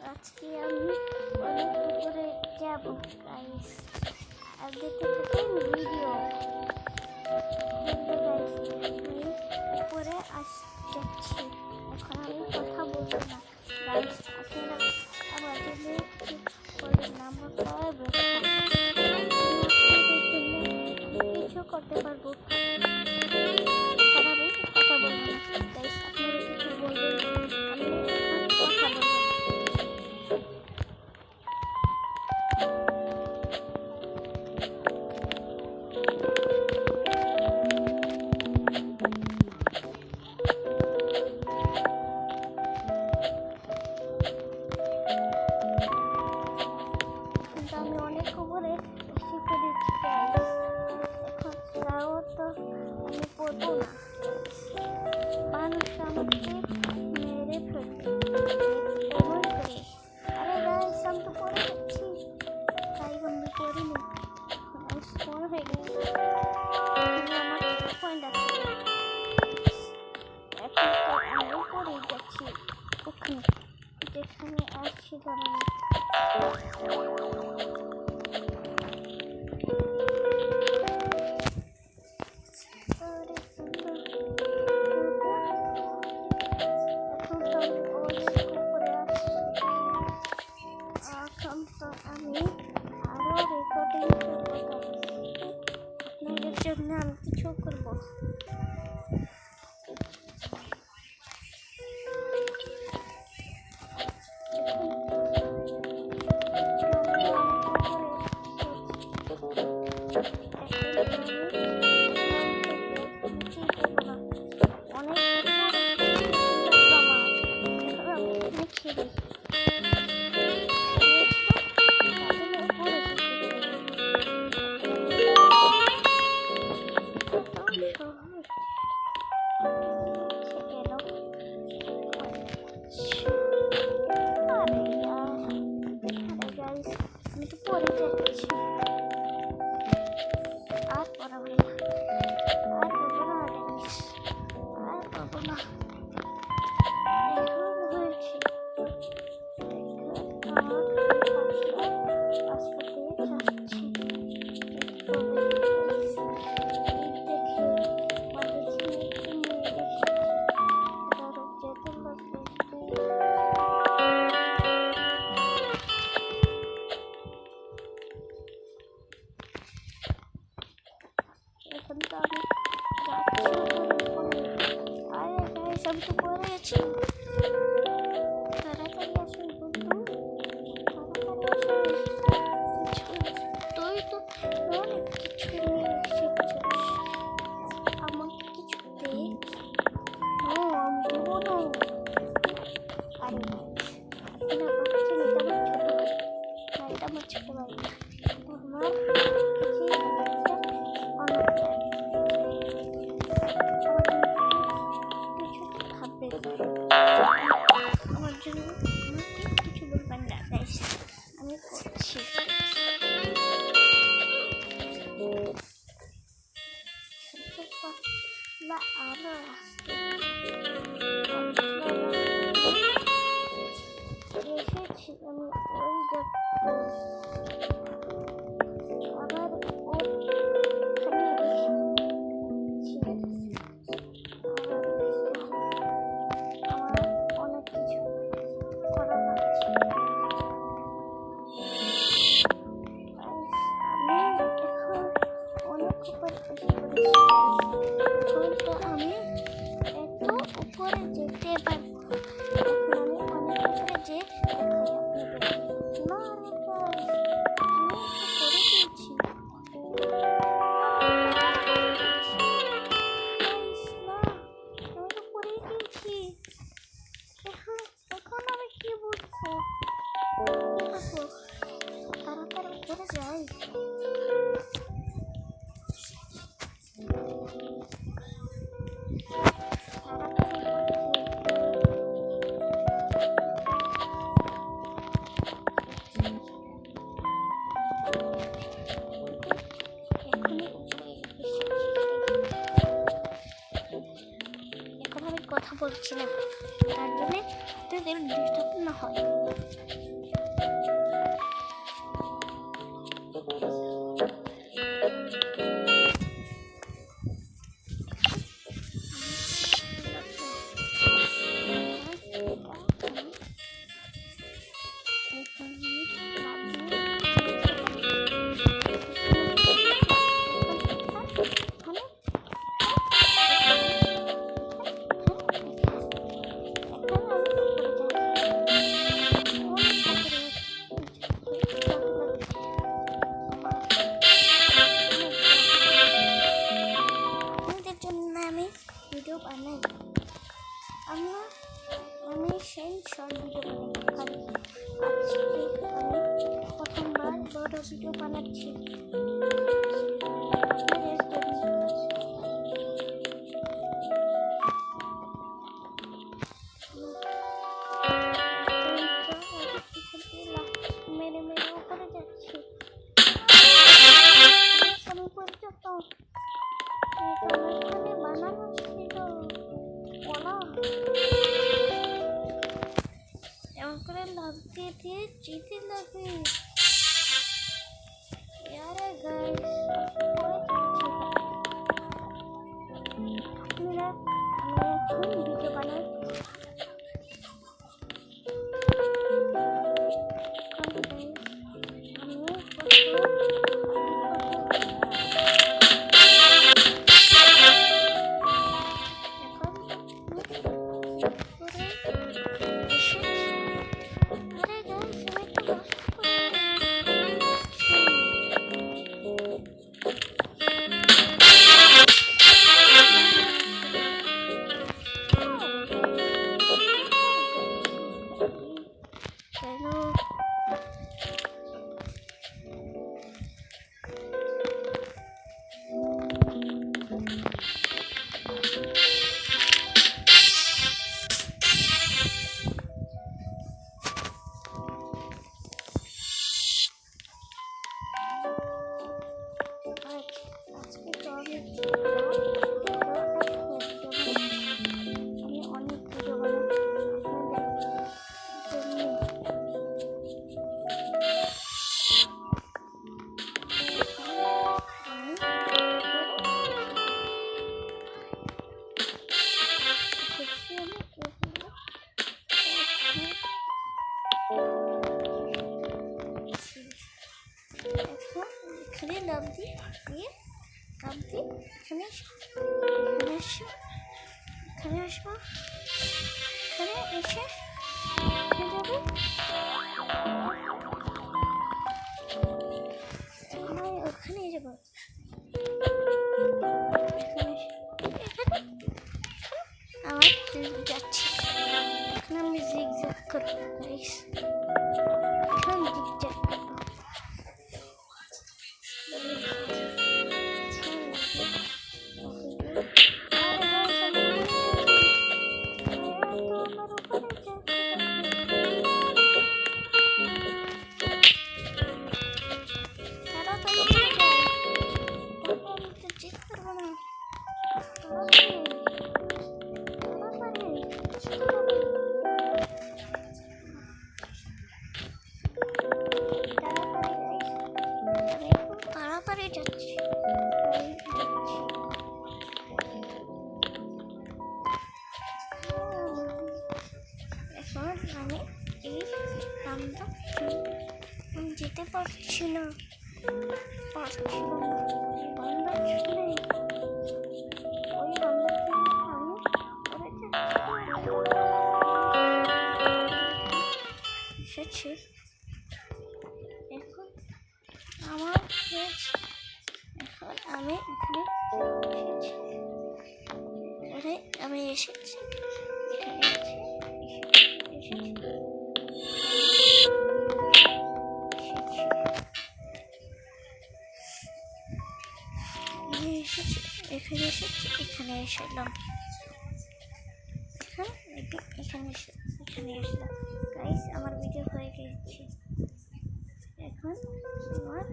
আজকে আমি অনেক উপরে যাব গাইস, আর দেখতে থাকুন ভিডিও। আমি উপরে যাচ্ছি, এখন আমি কথা বলবো না গাইস, আপনারা আমার জন্য করবেন না। আমার পায়ে ব্যথা, কিছু করতে পারবো, আমি কথা বলবো না গাইস। আপনারা কিছু বলবেন, আমি কথা বলবো না। আমি অনেক উপরে শিখে দিচ্ছি গাইস, এখন তাও তো আমি পড়বো না। মানুষ আমাকে মেরে ফেলবে এমন করে। আরে গাইস আমি তো পড়ে যাচ্ছি, তাই আমি পড়িনি, আমি স্মরণ হয়ে গেছি। আমার পয়েন্ট আছে, এখন তো আমি পড়ে যাচ্ছি ওখানে যেখানে আসছিলাম আমি। আমি আরো রেকর্ডিং করবো, আপনাদের জন্য আমি কিছু করবো। আমি তো পড়ে যাচ্ছি, আর পড়াবো না, আর পড়বো না, আর পড়বো না। এখন হয়েছি হাসপাতালে যাচ্ছি, এখন তো আমি যাচ্ছি। আরে গাইস আমি তো পড়ে গেছি, তাড়াতাড়ি আসুন বন্ধু, তাড়াতাড়ি আসুন। তুই তো অনেক কিছু নিয়ে এসেছিস, আমাকে কিছু দে। আমি দেবো না। আরে এটা ভাবছেন এটা আমার ছোট ভাই, এটা আমার আমার জন্য কিছু বলবেন না গাইস, আমি করছি। আরো এসেছি আমি ওই আবার অনেক কিছু করা লাগছে। আমি এখন অনেক উপরে আমি এত উপরে যেতে পারবো, এখন আমি অনেক উপরে যে এখন আমি কি বলবো, তাড়াতাড়ি উপরে যাই। কথা বলছি না, তার জন্য আপনাদের ডিস্টার্ব না হয়। ভিডিও বানাই আমি সেই শর্ট ভিডিও বানাই। আজকে আমি প্রথমবার বড় ভিডিও বানাচ্ছি। মেরে মেরে উপরে যাচ্ছি। আমি পর্যন্ত বানানো ছিল বলা এমন করে লাভ দিয়ে দিয়ে যেতে লাগে। यारे गाइस मेरा मैं वीडियो बनाई এখানে নাম দিয়ে কাম দিয়ে এখানে আসবো এখানে এসে ওখানে যাবো। আমার যাচ্ছি এখানে আমি জিগজ্যাগ করবো গাইস। এখানে জিগজ্যাগ করবো। যাচ্ছি এখন আমি এই রামটা যেতে পারছি না ওই এসেছি। এখন আমার এখন আমি এসেছি এখানে এখানে এসেলাম গাইস। আমার ভিডিও হয়ে গেছে। এখন আমার